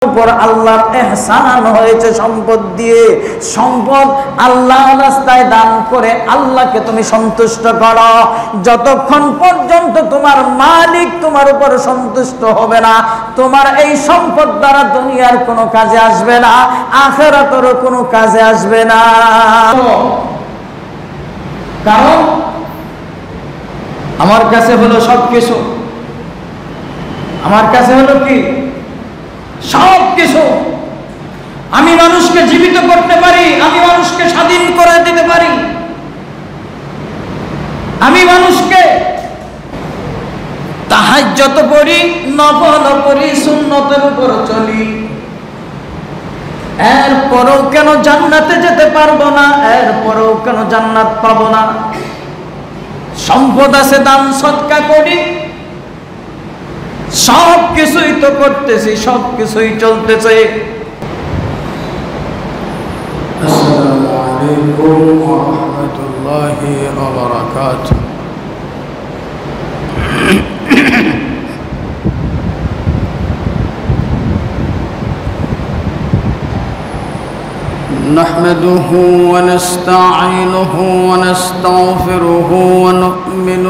উপর আল্লাহর ইহসান হয়েছে সম্পদ দিয়ে। সম্পদ আল্লাহর রাস্তায় দান করে আল্লাহকে তুমি সন্তুষ্ট করো। যতক্ষণ পর্যন্ত তোমার মালিক তোমার উপর সন্তুষ্ট হবে না, তোমার এই সম্পদ দ্বারা দুনিয়ার কোনো কাজে আসবে না, আখিরাতেরও কোনো কাজে আসবে না। কারণ আমার কাছে হলো সবকিছু, আমার কাছে হলো কি সবকিছু। আমি মানুষকে জীবিত করতে পারি, আমি মানুষকে স্বাধীন করে দিতে পারি, আমি মানুষকে তাহাজ্জুদ পড়ি, নফল পড়ি, সুন্নতের উপর চলি, এরপরেও কেন জান্নাতে যেতে পারবো না? এরপরেও কেন জান্নাত পাবো না? সম্পদ আছে, দান সদকা করি, সব কিছুই তো করতেছি, সব কিছুই চলতেছে। আসসালামু আলাইকুম ওয়া রাহমাতুল্লাহি ওয়া বারাকাতুহু। نحمده ونستعينه ونستغفره ونؤمن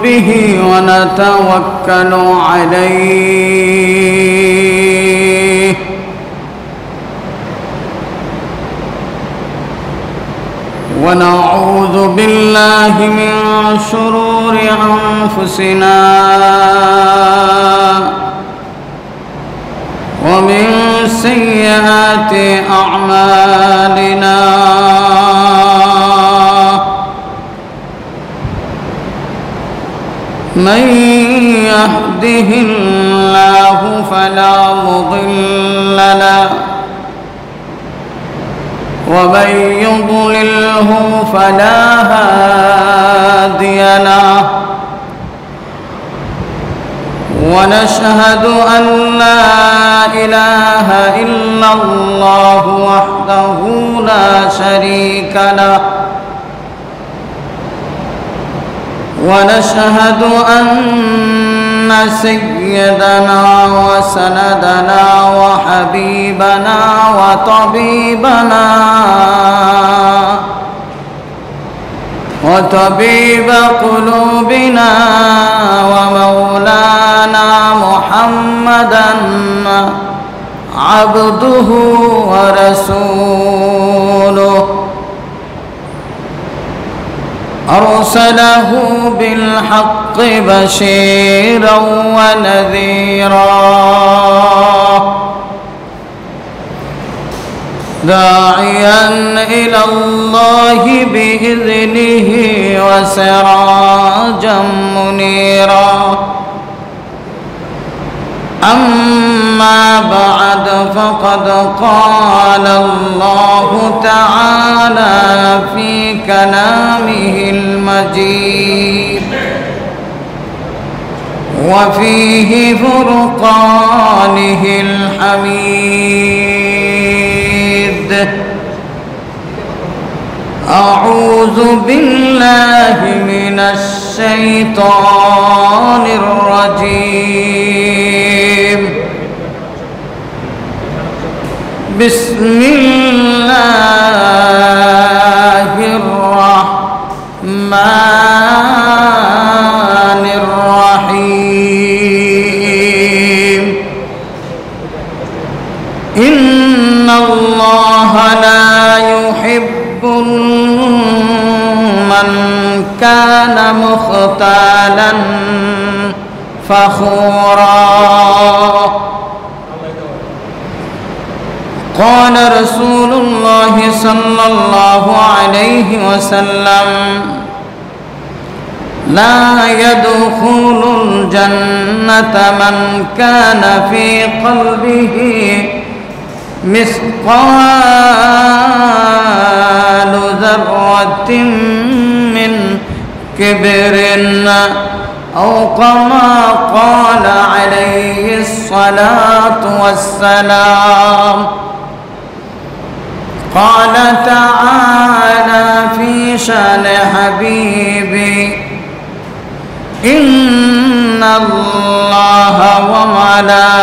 به ونتوكل عليه ونعوذ بالله من شرور أنفسنا ومن سيئات أعمالنا، من يهده الله فلا مضل له ومن يضلله فلا هادي له، ونشهد أن لا إله إلا الله وحده لا شريك له، ونشهد أن سيدنا وسندنا وحبيبنا وطبيب قلوبنا ومولانا محمدا عبده ورسوله، أرسله بالحق بشيرا ونذيرا، داعيا إلى الله بإذنه وسراجا منيرا. أما بعد، فقد قال الله تعالى في كلامه المجيد وفيه فرقانه الحميد: أعوذ بالله من الشيطان الرجيم، بسم الله الرحمن الرحيم. إن الله لا يحب من كان مختالا فخورا. قال رسول الله صلى الله عليه وسلم: لا يدخل الجنة من كان في قلبه مثقال ذرة من كبر، أو كما قال عليه الصلاة والسلام. قال تعالى في شأن حبيبي: إن الله وملائكته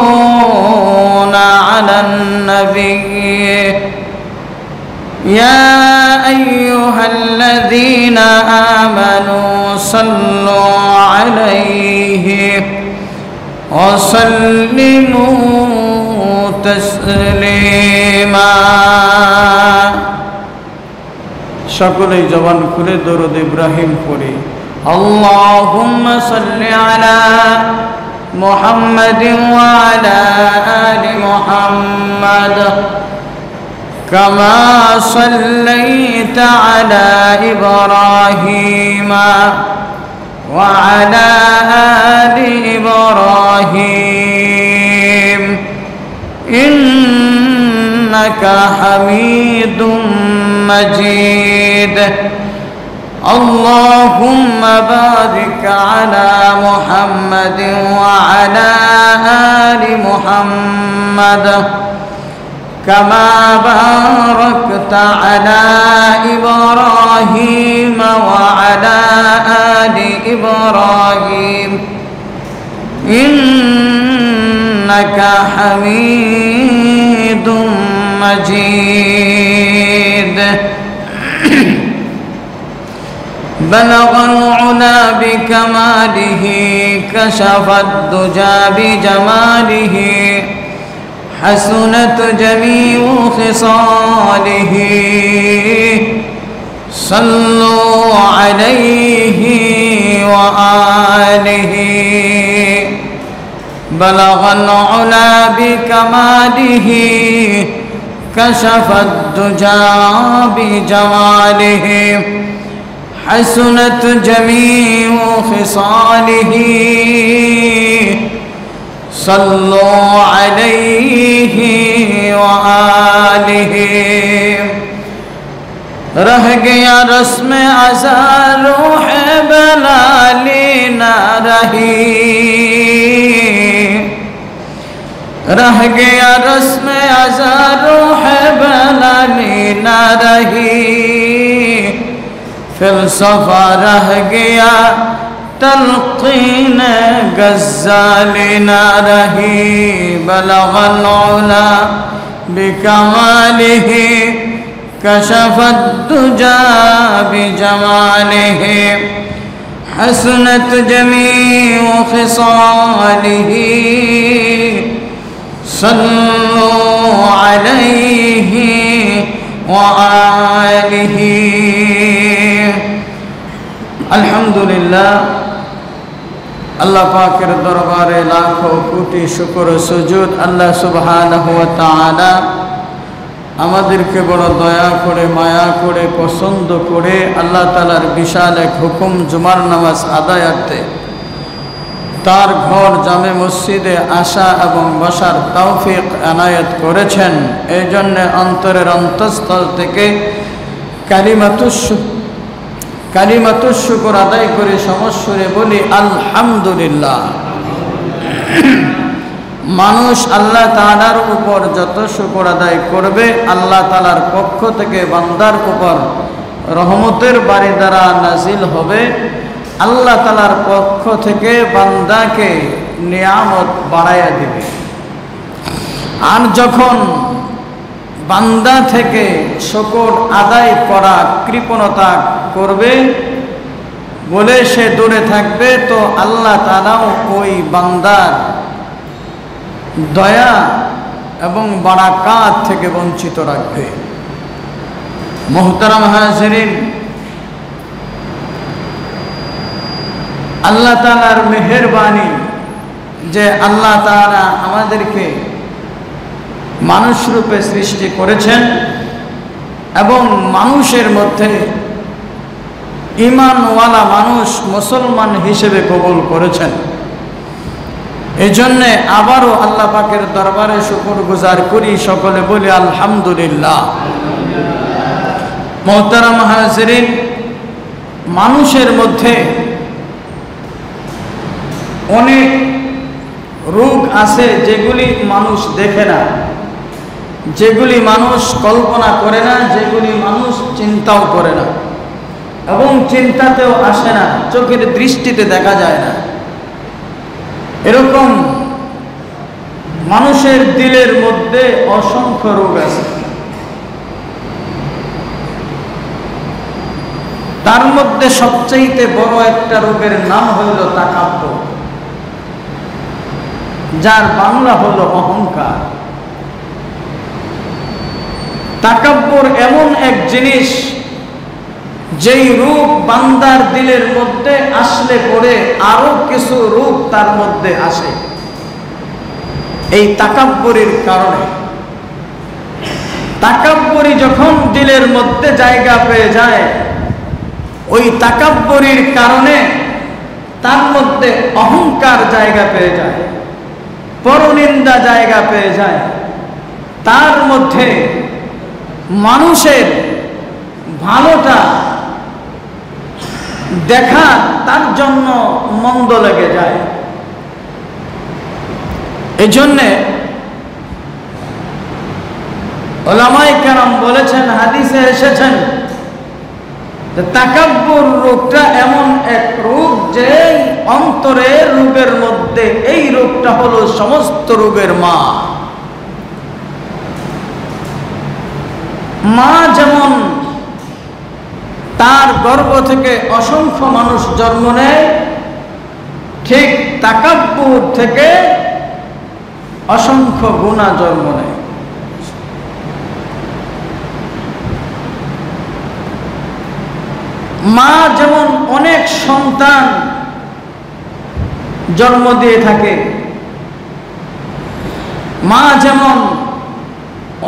يصلون على النبي يا أيها الذين آمنوا صلوا عليه وسلموا تسليما সকলেই জবান খুলে দরুদ ইব্রাহিম পড়ি اللهم صل على محمد وعلى آل محمد كما صليت على إبراهيم وعلى آل إبراهيم إنك حميد مجيد اللهم بارك على محمد وعلى آل محمد كما باركت على إبراهيم وعلى آل إبراهيم إنك حميد مجيد بلغ العلا بكماله كشف الدجى بجماله حسنت جميع خصاله صلوا عليه وآله بلغ العلا بكماله كشف الدجى بجماله حسنت جميع خصاله صلوا عليه وآله رہ گیا رسم ازا روح بلالی نہ رہی رہ گیا رسم ازا روح بلالی نہ رہی فلسفہ رہ گیا تلقین غزال نہ رہی بلغ العلا بکمالہ کشف الدجى بجمالہ حسنت جمیع خصالہ صلوا علیہ وآلہ আলহামদুলিল্লাহ আল্লাহ পাকের দরবারে লাখো কোটি শুকর সুজুদ আল্লাহ সুবহানাহু ওয়া তাআলা আমাদেরকে বড় দয়া করে মায়া করে পছন্দ করে আল্লাহ তাআলার বিশাল এক হুকুম জুমার নামাজ আদায়ার্থে তার ঘর জামে মসজিদে আসা এবং বসার তৌফিক এনায়েত করেছেন এই জন্য অন্তরের অন্তঃস্থল থেকে কালিমাতুশ শুকর আদায় করে সমস্বরে বলি আলহামদুলিল্লাহ। মানুষ আল্লাহ তাআলার উপর যত শুকর আদায় করবে আল্লাহ তাআলার পক্ষ থেকে বান্দার উপর রহমতের বাড়ি দ্বারা নাজিল হবে। আল্লাহ তাআলার পক্ষ থেকে বান্দাকে নিয়ামত বাড়াইয়া দিবে। আর যখন বান্দা থেকে শুকর আদায় করা কৃপণতা করবে বলে সে দূরে থাকবে তো আল্লাহ তাআলাও ওই বান্দার দয়া এবং বারাকাত থেকে বঞ্চিত রাখবে। মুহতারাম হাজিরিন, আল্লাহ তাআলার মেহেরবানি যে আল্লাহ তাআলা আমাদেরকে মানুষ রূপে সৃষ্টি করেছেন এবং মানুষের মধ্যে ঈমানওয়ালা মানুষ মুসলমান হিসেবে কবুল করেছেন। এই জন্যে আবারও আল্লাহ পাকের দরবারে শুকরগুজার করি, সকলে বলি আলহামদুলিল্লাহ। মুহতারাম হাজিরিন, মানুষের মধ্যে অনেক রোগ আছে যেগুলি মানুষ দেখে না, যেগুলি মানুষ কল্পনা করে না, যেগুলি মানুষ চিন্তাও করে না। চিন্তাতেও আসে না, চোখের দৃষ্টিতে দেখা যায় না। এরকম মানুষের দিলের মধ্যে অসংখ্য রোগ আছে। তার মধ্যে সবচেয়ে বড় একটা রোগের নাম হইল তাকাব্বুর, যার বাংলা হলো অহংকার। তাকাব্বুর এমন এক জিনিস, যেই রূপ বান্দার দিলের মধ্যে আসলে পরে আরো কিছু রূপ তার মধ্যে আসে এই তাকাব্বুরের কারণে। তাকাব্বুরি যখন দিলের মধ্যে জায়গা পেয়ে যায়, ওই তাকাব্বুরির কারণে তার মধ্যে অহংকার জায়গা পেয়ে যায়, পরনিন্দা জায়গা পেয়ে যায়, তার মধ্যে মানুষের ভালোটা দেখা তার জন্য মন্দ লেগে যায়। এই জন্যে উলামায়ে কেরাম বলেছেন, হাদিসে এসেছেন যে তাকাব্বুর রোগটা এমন এক রোগ যে অন্তরের রোগের মধ্যে এই রোগটা হলো সমস্ত রোগের মা। মা যেমন তার গর্ভ থেকে অসংখ্য মানুষ জন্ম নেয়, ঠিক তাকাব্বুর থেকে অসংখ্য গুনাহ জন্ম নেয়। মা যেমন অনেক সন্তান জন্ম দিয়ে থাকে, মা যেমন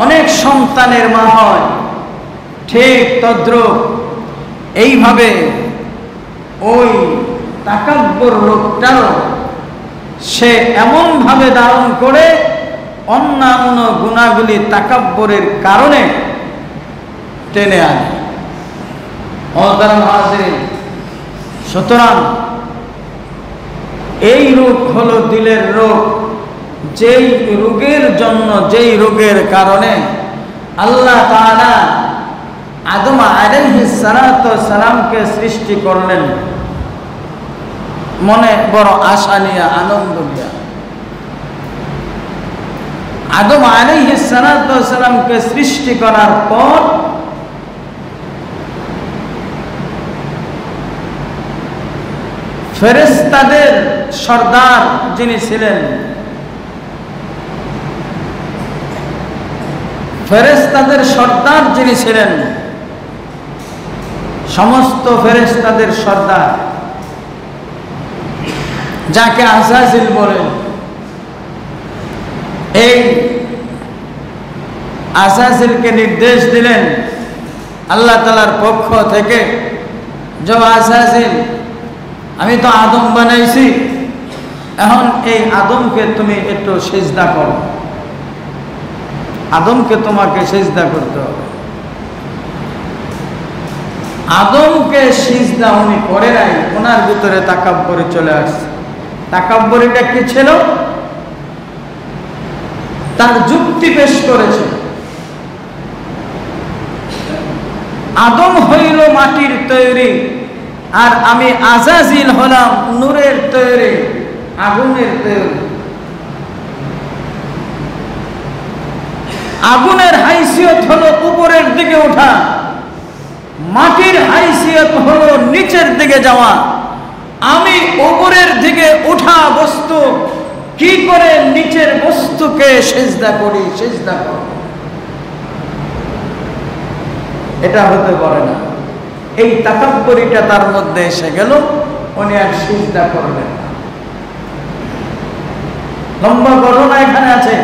অনেক সন্তানের মা হয়, ঠিক তদ্রূপ এইভাবে ওই তাকাব্বুর রোগটাও সে এমন ভাবে ধারণ করে অন্যান্য গুণাগুলি তাকাব্বুরের কারণে টেনে আনে। সুতরাং এই রোগ হলো দিলের রোগ, যেই রোগের জন্য, যেই রোগের কারণে আল্লাহ তাআলা আদম আলাইহিস সালাতু ওয়াস সালামকে সৃষ্টি করলেন মনে বড় আশা নিয়ে, আনন্দ নিয়ে। আদম আলাইহিস সালাতু ওয়াস সালামকে সৃষ্টি করার পর ফেরেশতাদের সর্দার যিনি ছিলেন, ফেরেশতাদের সর্দার যিনি ছিলেন, সমস্ত ফেরেশতাদের সর্দার, যাকে আযাজিল বলেন, এই আযাজিলকে নির্দেশ দিলেন আল্লাহ তাআলার পক্ষ থেকে, যে আযাজিল, আমি তো আদম বানাইছি, এখন এই আদমকে তুমি একটু সিজদা করো, আদমকে তোমাকে সিজদা করতে হবে। আদমকে সিজদা উনি করে নাই, ওনার ভিতরে তাকাব্বুরি চলে আসছে। তাকাব্বুরিটা কি ছিল? তার যুক্তি পেশ করেছে। আদম হইল মাটির তৈরি, আর আমি আযাজিল হলাম নূরের তৈরি, আগুনের তৈরি। আগুনের হাইসিয়ত হলো উপরের দিকে ওঠা, মাটির হাইসিয়ত হলো নিচের দিকে যাওয়া। আমি উপরের দিকে ওঠা বস্তু কি করে নিচের বস্তুকে সিজদা করি, সিজদা করি? এটা হতে পারে না। এই তাকাব্বুরিটা তার মধ্যে এসে গেল, উনি আর সিজদা করলেন না। লম্বা ঘটনা এখানে আছে,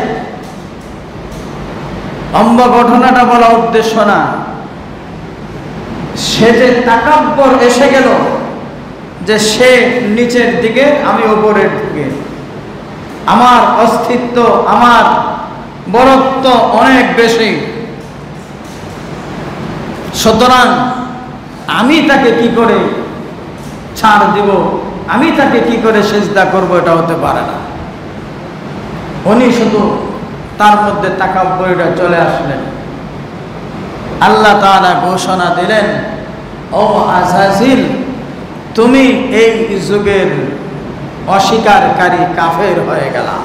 লম্বা ঘটনাটা বলা উদ্দেশ্য না। সে যে তাকাব্বুর এসে গেল, যে সে নিচের দিকে, আমি উপরের দিকে, আমার অস্তিত্ব, আমার বড়ত্ব অনেক বেশি, সুতরাং আমি তাকে কি করে ছাড় দিব, আমি তাকে কি করে সিজদা করব? এটা হতে পারে না। উনি শুধু তার মধ্যে তাকাব্বুরটা চলে আসলেন। আল্লাহ তাআলা ঘোষণা দিলেন, ও আজাজিল, তুমি এই যুগের অস্বীকারী কাফের হয়ে গেলা,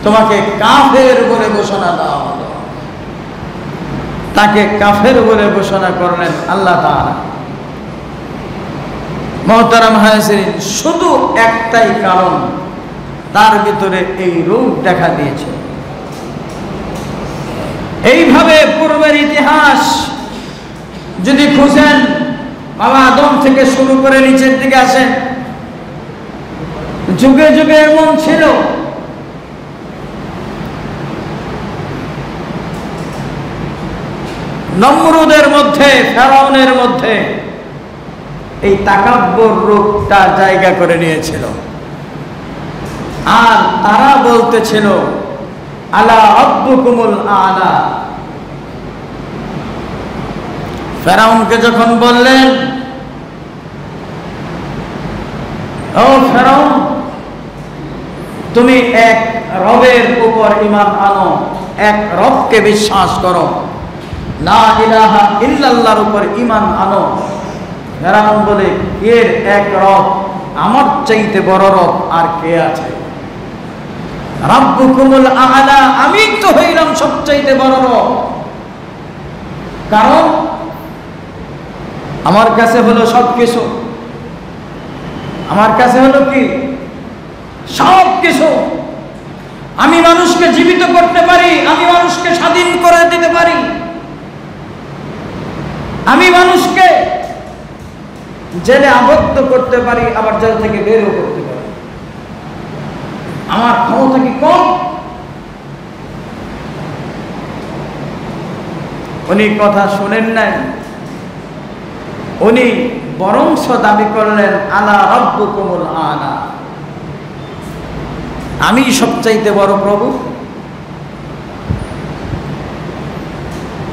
তোমাকে কাফের বলে ঘোষণা দেওয়া হলো। তাকে কাফের বলে ঘোষণা করলেন আল্লাহ তাআলা। মুহতারাম হাজিরিন, শুধু একটাই কারণ, তার ভিতরে এই রূপ দেখা দিয়েছে। এইভাবে পূর্বের ইতিহাস যদি খুঁজেন, বাবা আদম থেকে শুরু করে নিচের দিকে আসেন, যুগে যুগে এমন ছিল। নমরুদের মধ্যে, ফেরাউনের মধ্যে এই তাকাব্বুর রূপটা জায়গা করে নিয়েছিল। আর তারা বলতেছিল আলা রাব্বুকুমুল আলা। ফেরাউনকে যখন বললেন, ও ফেরাউন, তুমি এক রবের উপর ঈমান আনো, এক রবকে বিশ্বাস করো, লা ইলাহা ইল্লাল্লাহর উপর ঈমান আনো। ফেরাউন বলে, এর এক রব, আমার চাইতে বড় রব আর কে আছে? রাব্বুকুমুল আলা, আমি তো হইলাম সবচাইতে বড় রব। কারণ আমার কাছে হলো সবকিছু, আমার কাছে হলো কি? সবকিছু। আমি মানুষকে জীবিত করতে পারি, আমি মানুষকে স্বাধীন করে দিতে পারি, আমি মানুষকে জেলে আবদ্ধ করতে পারি, আবার জেল থেকে বেরও করতে পারি। আমার ক্ষমতা কি কম? উনি কথা শুনেন নাই, উনি বরংস দাবি করলেন আলা রাব্বুকুমুল আলা, আমি সবচাইতে বড় প্রভু।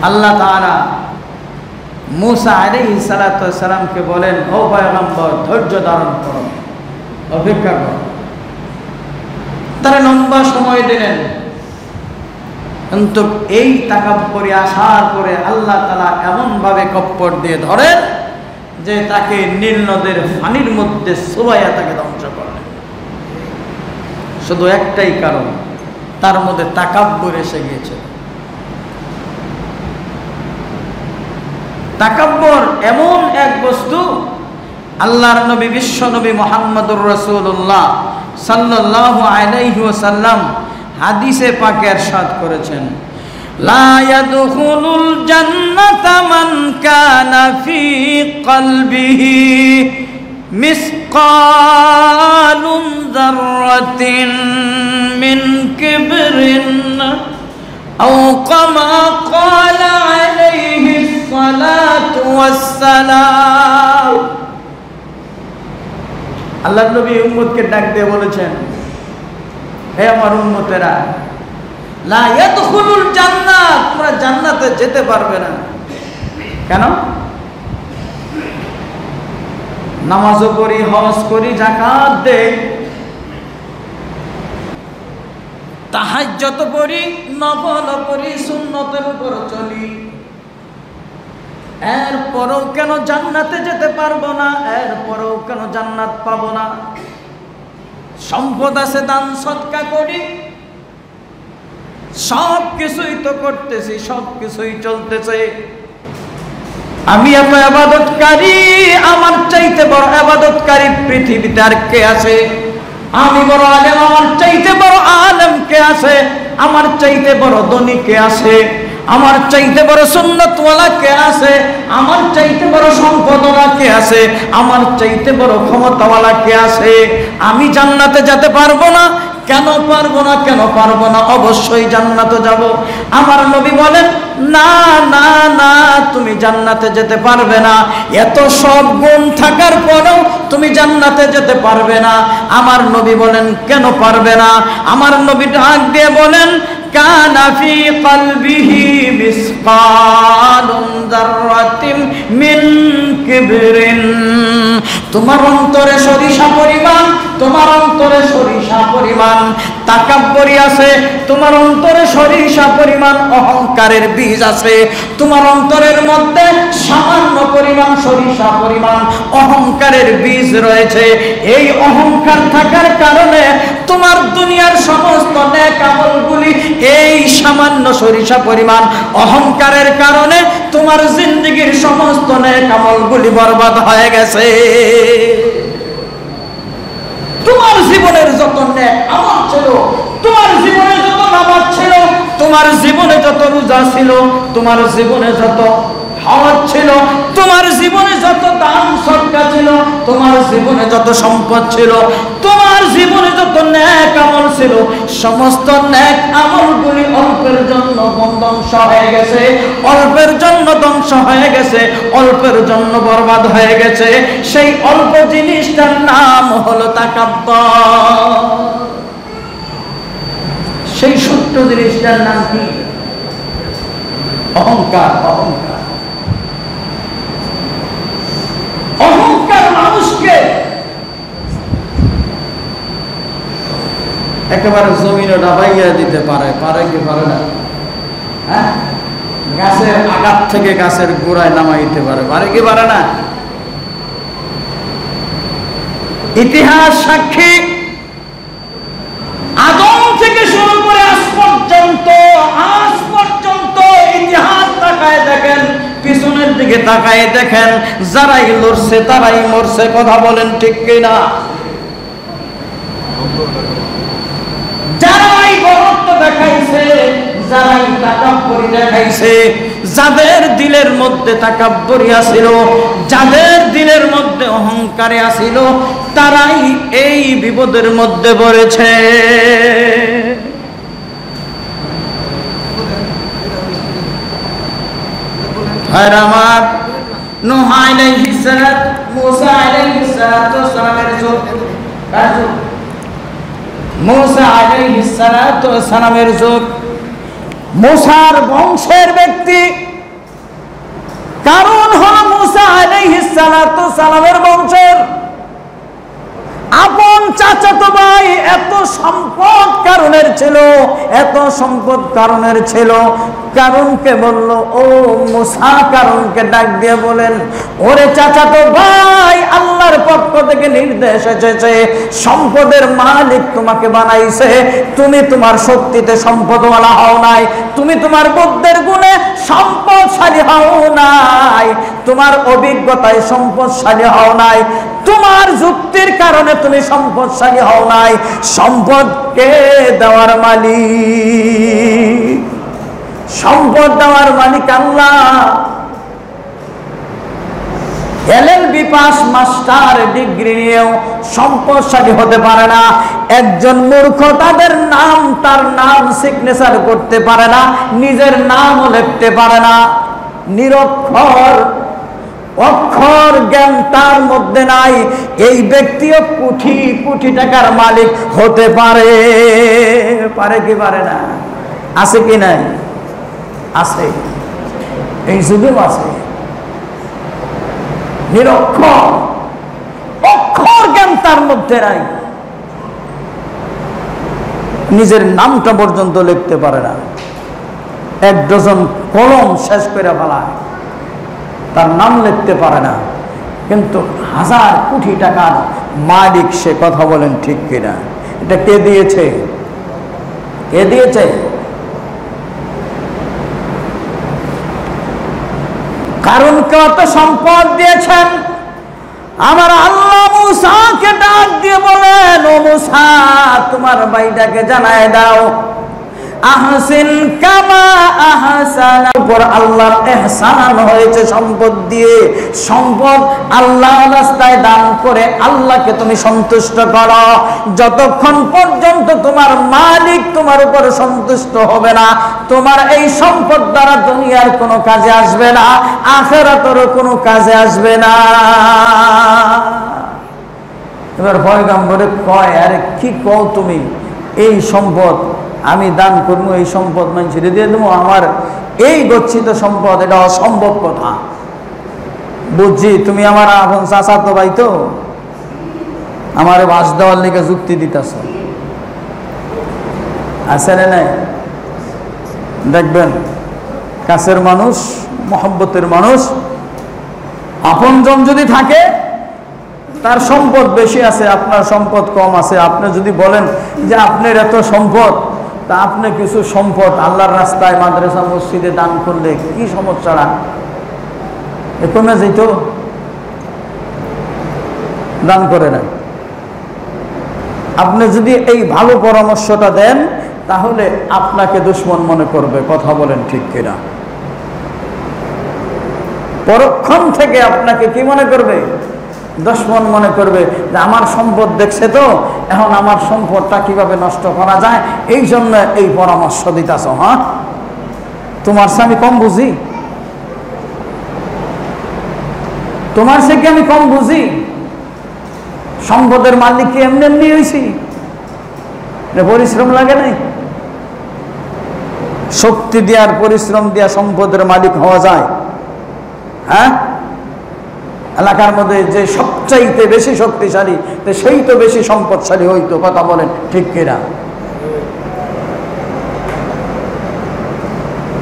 আল্লাহ তাআলা মুসা আলাইহিস সালাতু ওয়াস সালামকে বলেন, ও পয়গম্বর, ধৈর্য ধারণ করো, অপেক্ষা করো। তারা লম্বা সময় দিলেন, কিন্তু এই তাকাব্বুরি আসার পরে আল্লাহ তাআলা এমন ভাবে কপ্পর দিয়ে ধরেন যে তাকে নীল নদের পানির মধ্যে চুবাইয়া তাকে ধ্বংস করলেন। শুধু একটাই কারণ, তার মধ্যে তাকাব্বুর এসে গিয়েছে। তাকাব্বুর এমন এক বস্তু, আল্লাহর নবী বিশ্ব নবী মুহাম্মদুর রাসূলুল্লাহ সাল্লাল্লাহু আলাইহি ওয়াসাল্লাম হাদিসে পাকে ইরশাদ করেছেন, লা ইয়াদখুলুল জান্নাতা মান কানা ফি কলবিহি মিসকালুন যাররাতিন মিন কিবরিন আও কামা ক্বালা আলাইহিস সালাতু ওয়াস সালাম। আল্লাহর নবী উম্মতকে ডাক দিয়ে বলেছেন, হে আমার উম্মতেরা, লা ইয়াদখুলুল জান্নাত, তোমরা জান্নাতে যেতে পারবে না। কেন? নামাজও পড়ি, হজ করি, যাকাত দেই, তাহাজ্জুদ পড়ি, নফল পড়ি, সুন্নতের উপর চলি, এরপরও কেন জান্নাতে যেতে পারবো না? এরপরও কেন জান্নাত পাবো না? সম্পদ আছে, দান সদকা করি, সব কিছুই তো করতেছি, সব কিছুই চলতেছে, আমি এত ইবাদতকারী, আমার চাইতে বড় ইবাদতকারী পৃথিবীতে আর কে আছে? আমি বড় আলেম, আমার চাইতে বড় আলেম কে আছে? আমার চাইতে বড় ধনী কে আছে? আমার চাইতে বড় সুন্নতওয়ালা কে আছে? আমার চাইতে বড় সম্পদওয়ালা কে আছে? আমার চাইতে বড় ক্ষমতাওয়ালা কে আছে? আমি জান্নাতে যেতে পারবো না? কেন পারবো না? কেন পারবো না? অবশ্যই জান্নাতে যাব। আমার নবী বলেন, না না না, তুমি জান্নাতে যেতে পারবে না। এত সব গুণ থাকার পরেও তুমি জান্নাতে যেতে পারবে না। আমার নবী বলেন, কেন পারবে না? আমার নবী ডাক দিয়ে বলেন, কানা ফি কলবিহি মিসকালুন যাররাতিন মিন কিবরিন, তোমার অন্তরে সরিষা পরিমাণ, তোমার অন্তরে সরিষা পরিমাণ তাকাব্বুরি আছে, তোমার অন্তরে সরিষা পরিমাণ অহংকারের বীজ আছে, তোমার অন্তরের মধ্যে সামান্য পরিমাণ সরিষা পরিমাণ অহংকারের বীজ রয়েছে। এই অহংকার থাকার কারণে তোমার দুনিয়ার সমস্ত নেক আমলগুলি এই সামান্য সরিষা পরিমাণ অহংকারের কারণে তোমার জিন্দেগীর সমস্ত নেক আমলগুলি বরবাদ হয়ে গেছে। তোমার জীবনের যত নেক আমল ছিল, তোমার জীবনে যত নামাজ ছিল, তোমার জীবনে যত রোজা ছিল, তোমার জীবনে যত হজ ছিল, তোমার জীবনে যত দান সদকা ছিল, তোমার জীবনে যত সম্পদ ছিল, তোমার জীবনে যত নেক আমল ছিল, সমস্ত নেক আমলগুলি অল্পের জন্য ধ্বংস হয়ে গেছে, অল্পের জন্য ধ্বংস হয়ে গেছে, অল্পের জন্য বরবাদ হয়ে গেছে। সেই অল্প জিনিসটার নাম হলো তাকাব্বুর। সেই ছোট্ট জিনিসটার নাম কি? অহংকার। অহংকার অহংকার মানুষকে একেবারে জমিনে ডাবাইয়া দিতে পারে। পারে কি পারে না? হ্যাঁ, গাছের আগাত থেকে গাছের গোড়ায় নামাইতে পারে। পারে কি পারে না? ইতিহাস সাক্ষী, আদম থেকে শুরু করে আজ পর্যন্ত ইতিহাস তাকায় দেখেন, পিছনের দিকে তাকায় দেখেন, যারাই লড়ছে তারাই মরছে। কথা বলেন ঠিক কিনা? যারাই বরত্ব দেখাইছে, যারাই তাকাব্বুরি দেখাইছে, যাদের দিলের মধ্যে তাকাব্বুরি আছিল, যাদের দিলের মধ্যে অহংকারে আছিল, তারাই এই বিপদের মধ্যে পড়েছে। ভাইরা আমার, নূহ আলাইহিস সালাম, মুসা আলাইহিস সালামের যুগ, মুসা আলাইহিস সালামের যুগ, মুসার বংশের ব্যক্তি, কারণ হলো মুসা আলাইহিস সালামের বংশের আপন চাচাতো ভাই। এত সম্পদ কারণের ছিল, এত সম্পদ কারণের ছিল। কারণকে বলল, ও মুসা, কারণকে ডাক দিয়ে বলেন, ওরে চাচাতো ভাই, আল্লাহর পক্ষ থেকে নির্দেশ এসেছে, সম্পদের মালিক তোমাকে বানাইছে। তুমি তোমার শক্তিতে সম্পদওয়ালা হও নাই, তুমি তোমার বুদ্ধির গুণে সম্পদশালী হও নাই, তোমার অভিজ্ঞতায় সম্পদশালী হও নাই, তোমার যুক্তির কারণে তুমি সম্পদশালী হও নাই। সম্পদকে দেওয়ার মালিক, সম্পদ দেওয়ার মালিক আল্লাহ। এলএলবি পাস, মাস্টার ডিগ্রি নিয়েও সম্পদশালী হতে পারে না। একজন মূর্খ তার নাম সিগনেচার করতে পারে না, নিজের নামও লিখতে পারে না। নিরক্ষর, অক্ষর জ্ঞান তার মধ্যে নাই, এই ব্যক্তিও কোটি কোটি টাকার মালিক হতে পারে। পারে কি পারে না? আছে কি নাই? আছে, এই যুগেও আছে। নিরক্ষর, অক্ষর জ্ঞান তার মধ্যে নাই, নিজের নামটা পর্যন্ত লিখতে পারে না। 1 ডজন কলম শেষ করে ফেলায়, তার নাম লিখতে পারে না, কিন্তু 1000 কোটি টাকার মালিক সে। কথা বলেন ঠিক কিনা? এটা কে দিয়েছে? কে দিয়েছে? কারণ কত সম্পদ দিয়েছেন। আমার আল্লাহ মুসাকে ডাক দিয়ে বলেন, ও মুসা, তোমার ভাইটাকে জানায় দাও, আহসিন কামা আহসান। উপর আল্লাহর ইহসান হয়েছে সম্পদ দিয়ে। সম্পদ আল্লাহর রাস্তায় দান করে আল্লাহকে তুমি সন্তুষ্ট করো। যতক্ষণ পর্যন্ত তোমার মালিক তোমার উপর সন্তুষ্ট হবে না, তোমার এই সম্পদ দ্বারা দুনিয়ার কোনো কাজে আসবে না, আখিরাতেরও কোনো কাজে আসবে না। এবার পয়গম্বরে কয়, আরে কি কও তুমি? এই সম্পদ আমি দান করবো, এই সম্পদ মানুষের দিয়ে দেবো, আমার এই গচ্ছিত সম্পদ, এটা অসম্ভব কথা। বুঝছি তুমি আমার আপন চাচাতো ভাই, তো আমার বাস দেওয়ার লিগে যুক্তি দিতেছ। আছে না নাই? দেখবেন কাছের মানুষ, মহব্বতের মানুষ, আপনজন যদি থাকে, তার সম্পদ বেশি আছে, আপনার সম্পদ কম আছে, আপনি যদি বলেন যে আপনার এত সম্পদ, তা আপনি কিছু সম্পদ আল্লাহর রাস্তায় মাদ্রাসা মসজিদে দান করলে কি সমস্যাটা কমে যেত? দান করে না। আপনি যদি এই ভালো পরামর্শটা দেন, তাহলে আপনাকে দুশমন মনে করবে। কথা বলেন ঠিক কিনা? পরক্ষণ থেকে আপনাকে কি মনে করবে? দুশমন মনে করবে যে আমার সম্পদ দেখছে তো, এখন আমার সম্পদটা কিভাবে নষ্ট করা যায়, এই জন্য এই পরামর্শ দিতেছ। হ্যাঁ, তোমার সে আমি কম বুঝি? তোমার সে কি আমি কম বুঝি? সম্পদের মালিক কি এমনি এমনি হয়েছি? পরিশ্রম লাগে নাই? শক্তি দেওয়ার পরিশ্রম দেওয়া সম্পদের মালিক হওয়া যায়? হ্যাঁ, এলাকার মধ্যে যে সবচাইতে বেশি শক্তিশালী, সেই তো বেশি সম্পদশালী হইতো। কথা বলেন ঠিক কিনা?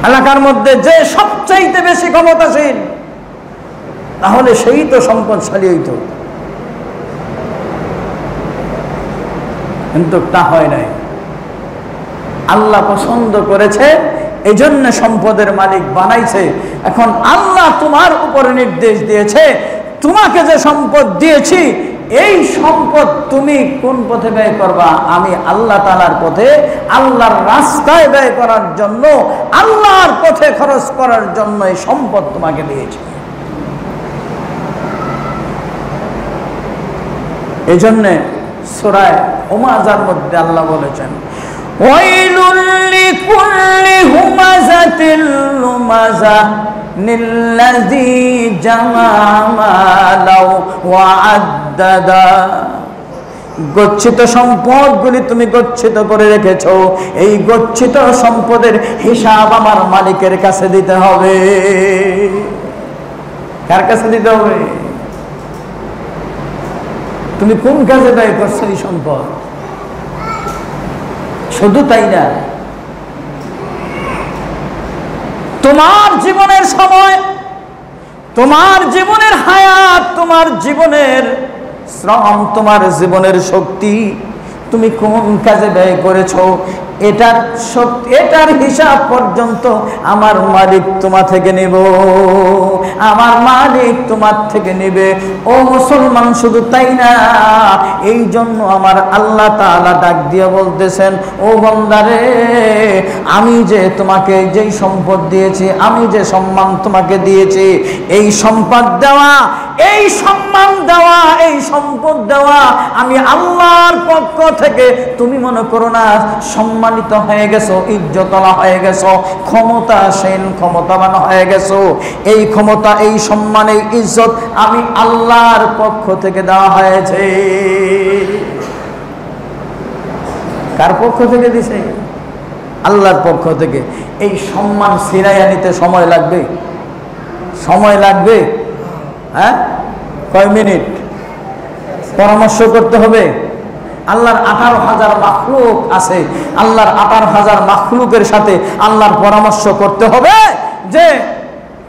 এলাকার মধ্যে যে সবচাইতে বেশি ক্ষমতাশীল, তাহলে সেই তো সম্পদশালী হইতো। কিন্তু তা হয় নাই। আল্লাহ পছন্দ করেছে, এই জন্য সম্পদের মালিক বানাইছে। এখন আল্লাহ তোমার উপরে নির্দেশ দিয়েছে, তোমাকে যে সম্পদ দিয়েছি, এই সম্পদ তুমি কোন পথে ব্যয় করবা? আমি আল্লাহ তাআলার পথে, আল্লাহর রাস্তায় ব্যয় করার জন্য, আল্লাহর পথে খরচ করার জন্য এই সম্পদ তোমাকে দিয়েছি। এই জন্যে সূরা হুমাযার মধ্যে আল্লাহ বলেছেন, ওয়াইলুল লিকুল্লি হুমাযাতিল লুমাযা নিল্লাযী জামা মালাও ওয়া আদ্দাদা। গচ্ছিত সম্পদগুলি তুমি গচ্ছিত করে রেখেছো, এই গচ্ছিত সম্পদের হিসাব আমার মালিকের কাছে দিতে হবে। কার কাছে দিতে হবে? তুমি কোন কাজে ব্যয় করছো এই সম্পদ? শুধু তাই না, তোমার জীবনের সময়, তোমার জীবনের হায়াত, তোমার জীবনের শ্রম, তোমার জীবনের শক্তি তুমি কোন কাজে ব্যয় করেছো, এটার হিসাব পর্যন্ত আমার মালিক তোমার থেকে নেব, আমার মালিক তোমার থেকে নেবে। ও মুসলমান, শুধু তাই না, এই জন্য আমার আল্লাহ তাআলা ডাক দিয়ে বলতেছেন, ও বান্দারে, আমি যে তোমাকে যেই সম্পদ দিয়েছি, আমি যে সম্মান তোমাকে দিয়েছি, এই সম্পদ দেওয়া, এই সম্মান দেওয়া, এই সম্পদ দেওয়া আমি আল্লাহর পক্ষ থেকে। তুমি মনে করো না সম্মানিত হয়ে গেছো, ইজ্জতওয়ালা হয়ে গেছো, ক্ষমতাসীন, ক্ষমতাবান হয়ে গেছো। এই ক্ষমতা, এই সম্মান, এই ইজ্জত আমি আল্লাহর পক্ষ থেকে দেওয়া হয়েছে। কার পক্ষ থেকে দিছে? আল্লাহর পক্ষ থেকে। এই সম্মান ছিনাইয়া নিতে সময় লাগবে, সময় লাগবে। হ্যাঁ, কয় মিনিট পরামর্শ করতে হবে। আল্লাহর 18,000 মাখলুক আছে, আল্লাহর 18,000 মাখলুকের সাথে আল্লাহর পরামর্শ করতে হবে। যে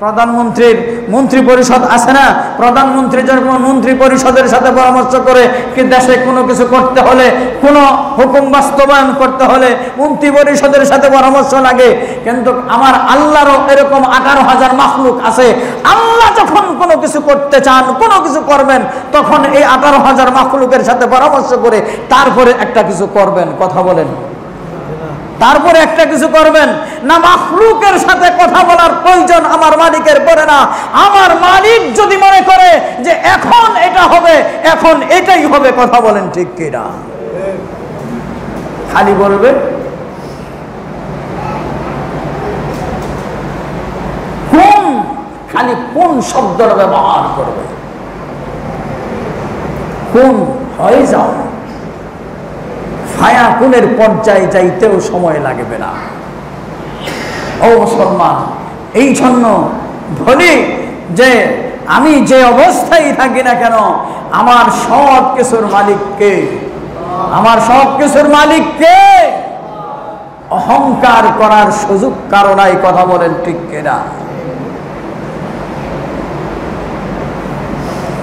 প্রধানমন্ত্রীর মন্ত্রী পরিষদ আছে না, প্রধানমন্ত্রী যখন মন্ত্রী পরিষদের সাথে পরামর্শ করে কি দেশে কোনো কিছু করতে হলে, কোনো হুকুম বাস্তবায়ন করতে হলে মন্ত্রী পরিষদের সাথে পরামর্শ লাগে। কিন্তু আমার আল্লাহরও এরকম 18,000 মাখলুক আছে। আল্লাহ যখন কোনো কিছু করতে চান, কোনো কিছু করবেন, তখন এই 18,000 মাখলুকের সাথে পরামর্শ করে তারপরে একটা কিছু করবেন। কথা বলেন, তারপরে একটা কিছু করবেন না। মাখলুকের সাথে কথা বলার প্রয়োজন আমার মালিকের পড়ে না। আমার মালিক যদি মনে করে যে এখন এটা হবে, এখন এটাই হবে। কথা বলেন ঠিক কিনা? খালি বলবে কোন, খালি কোন শব্দের ব্যবহার করবে, কোন হয়ে যাও, ছায়া কোনের পর্যায়ে যাইতেও সময় লাগবে না। ও মুসলমান, এই জন্য বলি যে আমি যে অবস্থায় থাকি না কেন, আমার সব কিছুর মালিক কে? আমার সব কিছুর মালিক কে? অহংকার করার সুযোগ কারো নাই। কথা বলেন ঠিক কিনা?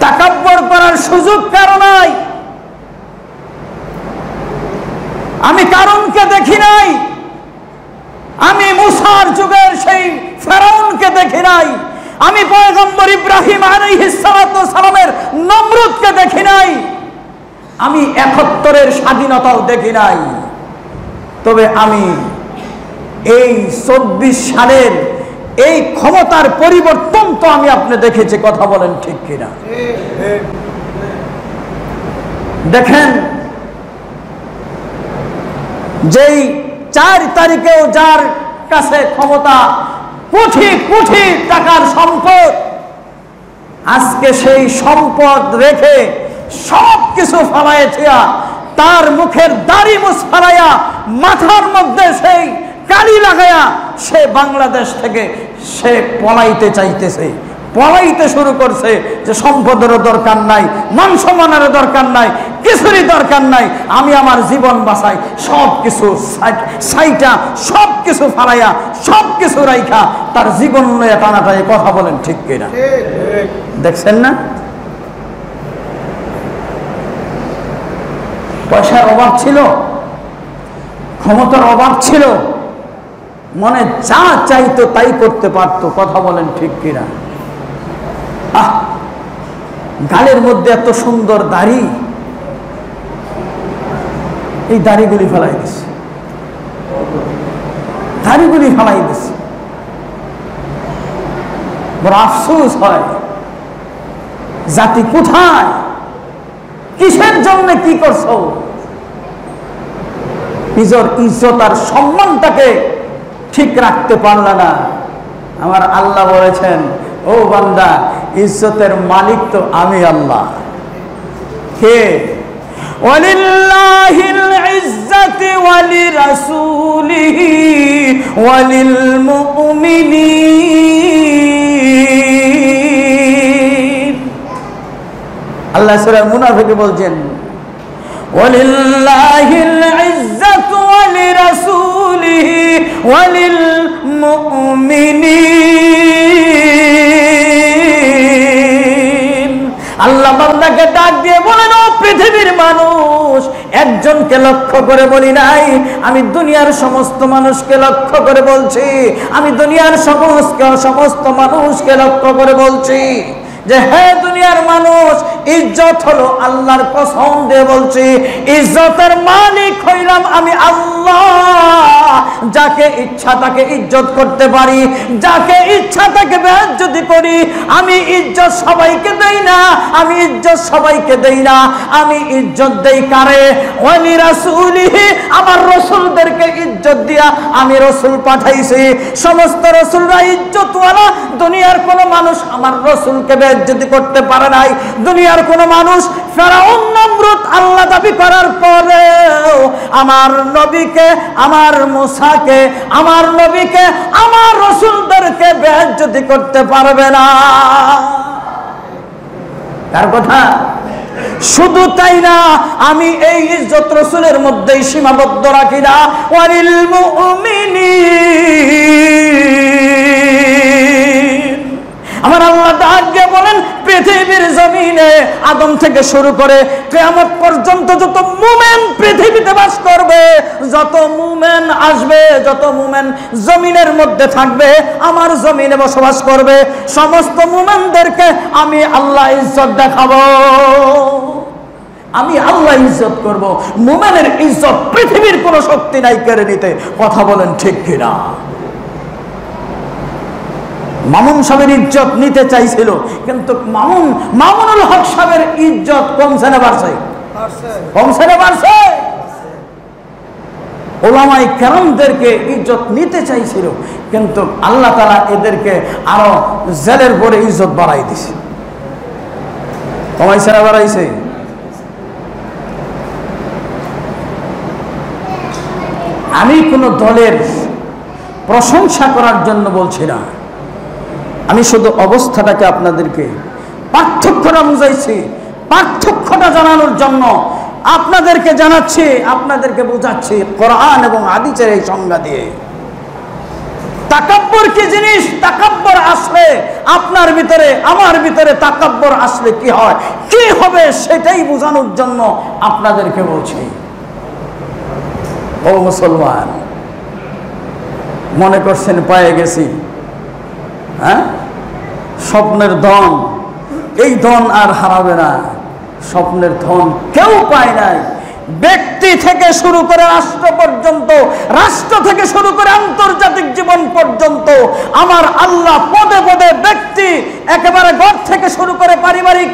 তাকাব্বর করার সুযোগ কারো নাই। আমি কারণকে দেখি নাই, আমি মুসার যুগের সেই ফেরাউনকে দেখি নাই, আমি পয়গম্বর ইব্রাহিম আলাইহিস সালাতু সালামের নমরুদকে দেখি নাই, আমি ৭১-এর স্বাধীনতাও দেখি নাই। তবে আমি এই ২৪ সালের এই ক্ষমতার পরিবর্তন তো আমি আপনি দেখেছি। কথা বলেন ঠিক কিনা? দেখেন, যেই ৪ তারিখেও যার কাছে ক্ষমতা, কোটি কোটি টাকার সম্পদ, আজকে সেই সম্পদ রেখে সব কিছু ফালাইয়া, তার মুখের দাড়ি মুছ ফালাইয়া, মাথার মধ্যে সেই কালি লাগাইয়া সে বাংলাদেশ থেকে সে পলাইতে চাইতেছে, পলাইতে শুরু করছে। যে সম্পদেরও দরকার নাই, মান সম্মানেরও দরকার নাই, কিছুরই দরকার নাই, আমি আমার জীবন বাঁচাই, সব কিছু সাইটা, সব কিছু ফালাইয়া, সব কিছু রাইখা তার জীবন লইয়া টানাটাই। কথা বলেন ঠিক কিনা? দেখছেন না? পয়সার অভাব ছিল, ক্ষমতার অভাব ছিল, মনে যা চাইতো তাই করতে পারতো। কথা বলেন ঠিক কিনা? গালের মধ্যে এত সুন্দর দাড়ি, এই দাড়িগুলি ফেলাই দিছে, দাড়িগুলি ফেলাই দিছে। বড় আফসোস হয়, জাতি কোথায়, কিসের জন্য কি করছো? নিজের ইজ্জত আর সম্মানটাকে ঠিক রাখতে পারল না। আমার আল্লাহ বলেছেন, ও বান্দা, ইজ্জতের মালিক তো আমি আল্লাহ। কে? ওয়ালিল্লাহিল ইজ্জাতু ওয়ালিরাসূলিহি ওয়ালিল মুমিনিন। আল্লাহ সূরা মুনাফিকে বলছেন, ওয়ালিল্লাহিল ইজ্জাতু ওয়ালিরাসূলিহি ওয়ালিল মুমিনিন। আল্লাহ বান্দাকে ডাক দিয়ে বলেন, ও পৃথিবীর মানুষ, একজনকে লক্ষ্য করে বলি নাই, আমি দুনিয়ার সমস্ত মানুষকে লক্ষ্য করে বলছি, আমি দুনিয়ার সমস্ত মানুষকে লক্ষ্য করে বলছি যে হে দুনিয়ার মানুষ, ইজ্জত হলো আল্লাহর কসম দিয়ে বলছি, ইজ্জতের মালিক হইলাম আমি আল্লাহ। যাকে ইচ্ছা তাকে ইজ্জত করতে পারি, যাকে ইচ্ছা তাকে বেইজ্জতি করি। আমি ইজ্জত সবাইকে দেই না, আমি ইজ্জত সবাইকে দেই না, আমি ইজ্জত দেই কারে? ওয়ালি রাসূলিহি, আমার রাসূলদেরকে ইজ্জত দিয়া আমি রাসূল পাঠাইছি। সমস্ত রাসূলরা ইজ্জতওয়ালা, দুনিয়ার কোন মানুষ আমার রাসূলকে বেইজ্জতি করতে পারে নাই। দুনিয়ার কোন মানুষ ফেরাউন নমরুদ আল্লাহ দাবি করার পরেও আমার নবীকে, আমার মুসাকে, আমার নবীকে, আমার রাসূলদেরকে বেইজ্জতি করতে পারবে না। কার কথা? শুধু তাই না, আমি এই ইজ্জত রাসূলের মধ্যেই সীমাবদ্ধ রাখি না, ওয়ালিল মুমিনিন। আমার আল্লাহ ডাকে বলেন, পৃথিবীর জমিনে আদম থেকে শুরু করে কিয়ামত পর্যন্ত যত মুমিন পৃথিবীতে বাস করবে, যত মুমিন আসবে, যত মুমিন জমিনের মধ্যে থাকবে, আমার জমিনে বসবাস করবে, সমস্ত মুমিনদেরকে আমি আল্লাহ ইজ্জত দেখাবো, আমি আল্লাহ ইজ্জত করব। মুমিনের ইজ্জত পৃথিবীর কোনো শক্তি নাই কেড়ে নিতে। কথা বলেন ঠিক কিনা? মামুন সাহেবের ইজ্জত নিতে চাইছিল, কিন্তু মামুনুল হক সাহেবের ইজ্জত কমছে না বাড়ছে? কমছে না বাড়ছে? ওলামাই কেরামদেরকে ইজ্জত নিতে চাইছিল, কিন্তু আল্লাহ তাআলা এদেরকে আরো জেলের পরে ইজ্জত বাড়াই দিছে। কমাইছে না বাড়াইছে? আমি কোন দলের প্রশংসা করার জন্য বলছি না, আমি শুধু অবস্থাটাকে আপনাদেরকে পার্থক্যটা বুঝাইছি, পার্থক্যটা জানানোর জন্য। আপনাদেরকে জানাচ্ছি, আপনাদেরকে বোঝাচ্ছি কোরআন এবং হাদিসের এই সংজ্ঞা দিয়ে। তাকাব্বুর কি জিনিস? তাকাব্বুর আসলে আপনার ভিতরে, আমার ভিতরে তাকাব্বুর আসলে কি হয়, কি হবে, সেটাই বোঝানোর জন্য আপনাদেরকে বলছি। ও মুসলমান, মনে করছেন পেয়ে গেছি, হ্যাঁ? স্বপ্নের ধন, এই ধন আর হারাবে না। স্বপ্নের ধন কেউ পায় নাই। ব্যক্তি থেকে শুরু করে রাষ্ট্র পর্যন্ত, রাষ্ট্র থেকে শুরু করে আন্তর্জাতিক জীবন পর্যন্ত আমার আল্লাহ পদে পদে ব্যক্তি, একেবারে ঘর থেকে শুরু করে পারিবারিক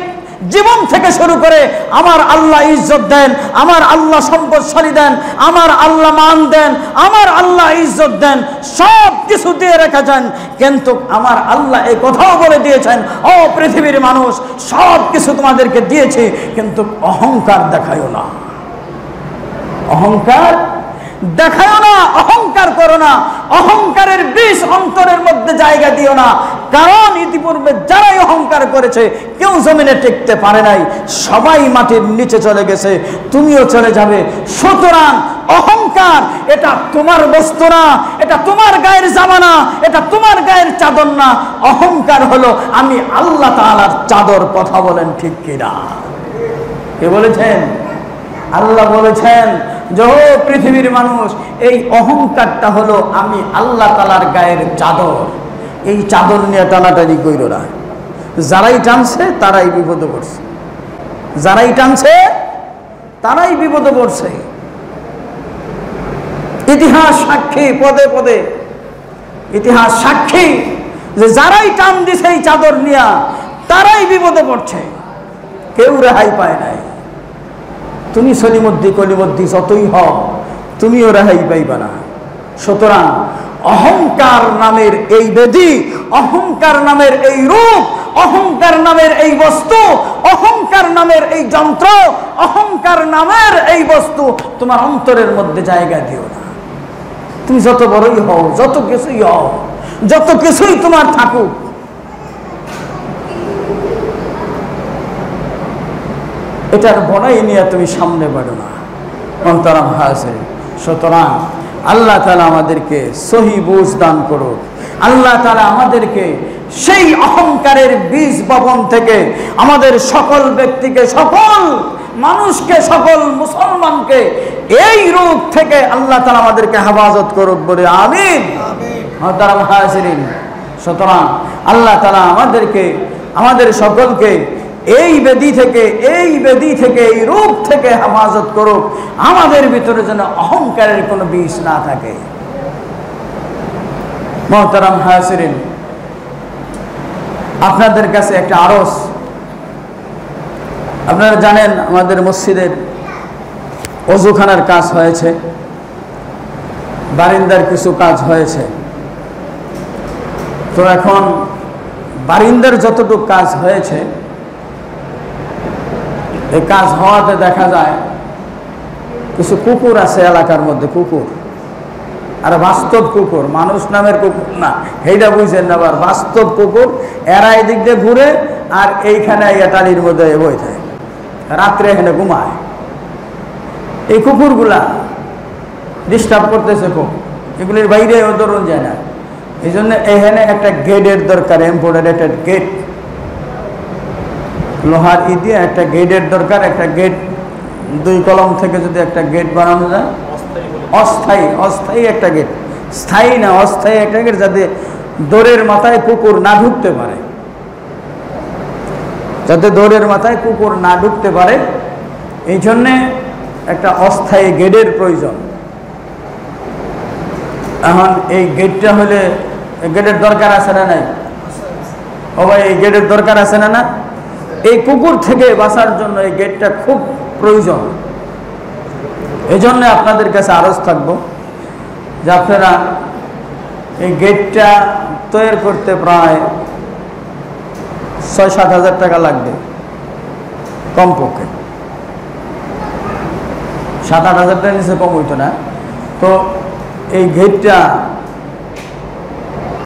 জীবন থেকে শুরু করে আমার আল্লাহ ইজ্জত দেন, আমার আল্লাহ সম্পদশালী দেন, আমার আল্লাহ মান দেন, আমার আল্লাহ ইজ্জত দেন, সব কিছু দিয়ে রেখেছেন। কিন্তু আমার আল্লাহ এই কথাও বলে দিয়েছেন, ও পৃথিবীর মানুষ, সব কিছু তোমাদেরকে দিয়েছি, কিন্তু অহংকার দেখায়ও না। অহংকার দেখায়ও না, অহংকার করো না, অহংকারের বিষ অন্তরের মধ্যে জায়গা দিও না। কারণ ইতিপূর্বে যারাই অহংকার করেছে কেউ জমিনে টিকতে পারে নাই, সবাই মাটির নিচে চলে গেছে, তুমিও চলে যাবে। সুতরাং অহংকার এটা তোমার বস্তু না, এটা তোমার গায়ের জামা না, এটা তোমার গায়ের চাদর না। অহংকার হলো আমি আল্লাহ তাআলার চাদর। কথা বলেন ঠিক কিনা? কে বলেছেন? আল্লাহ বলেছেন যে ও পৃথিবীর মানুষ, এই অহংকারটা হলো আমি আল্লাহ তাআলার গায়ের চাদর। এই চাদর নিয়ে টানাটানি কইরো না। যারাই টানছে তারাই বিপদে পড়ছে, যারাই টানছে তারাই বিপদে পড়ছে। ইতিহাস সাক্ষী, পদে পদে ইতিহাস সাক্ষী যে যারাই টান দিছে এই চাদর নিয়ে তারাই বিপদে পড়ছে, কেউ রেহাই পায় নাই। তুমি সলিমদ্দি কলিমদ্দি যতই হও, তুমিও রেহাই পাইবা না। সুতরাং অহংকার নামের এই বেদি, অহংকার নামের এই রূপ, অহংকার নামের এই বস্তু, অহংকার নামের এই যন্ত্র, অহংকার নামের এই বস্তু তোমার অন্তরের মধ্যে জায়গা দিও না। তুমি যত বড়ই হও, যত কিছুই হও, যত কিছুই তোমার থাকুক, এটার বড়াই নিয়ে তুমি সামনে বাড়ো না। মোহতারাম হাজির, সুতরাং আল্লাহ তাআলা আমাদেরকে সহি বুঝ দান করুক। আল্লাহ তাআলা আমাদেরকে সেই অহংকারের বীজ বপন থেকে আমাদের সকল ব্যক্তিকে, সকল মানুষকে, সকল মুসলমানকে এই রূপ থেকে আল্লাহ তাআলা আমাদেরকে হেফাজত করুক বলে আমিন। মোহতারাম হাজিরিন, সুতরাং আল্লাহ তাআলা আমাদেরকে, আমাদের সকলকে এই বেদি থেকে, এই বেদি থেকে, এই রূপ থেকে হেফাজত করুক। আমাদের ভিতরে যেন অহংকারের কোনো বীজ না থাকে। মোহতারাম হাজিরিন, আপনাদের কাছে একটা আরজ। আপনারা জানেন আমাদের মসজিদের ওযুখানার কাজ হয়েছে, বারিন্দার কিছু কাজ হয়েছে। তো এখন বারিন্দার যতটুকু কাজ হয়েছে, এই কাজ হওয়াতে দেখা যায় কিছু কুকুর আছে এলাকার মধ্যে, কুকুর, আর বাস্তব কুকুর, মানুষ নামের কুকুর না, এইটা বুঝছেন না? আবার বাস্তব কুকুর, এরা এদিক দিয়ে ঘুরে আর এইখানে টালির মধ্যে বই থাকে, রাত্রে এখানে ঘুমায়। এই কুকুরগুলা ডিস্টার্ব করতেছে খুব, এগুলির বাইরে ধরুন যায় না। এই জন্য এখানে একটা গেটের দরকার, ইম্পোর্টেড একটা গেট, লোহার ই দিয়ে একটা গেটের দরকার। একটা গেট 2 কলম থেকে যদি একটা গেট বানানো যায়, অস্থায়ী, অস্থায়ী একটা গেট, স্থায়ী না, অস্থায়ী একটা গেট, যাতে দৌড়ের মাথায় কুকুর না ঢুকতে পারে, যাতে দৌড়ের মাথায় কুকুর না ঢুকতে পারে, এই জন্যে একটা অস্থায়ী গেটের প্রয়োজন। এখন এই গেটটা হলে, গেটের দরকার আছে না নাই? ও ভাই, এই গেটের দরকার আছে না? না, এই কুকুর থেকে বাঁচার জন্য এই গেটটা খুব প্রয়োজন। এই জন্য আপনাদের কাছে আরজ থাকবো যে আপনারা এই গেটটা তৈরি করতে প্রায় 6-7 হাজার টাকা লাগবে কমপক্ষে। 7-8 হাজার টাকার নিচে কম হইতো না। তো এই গেটটা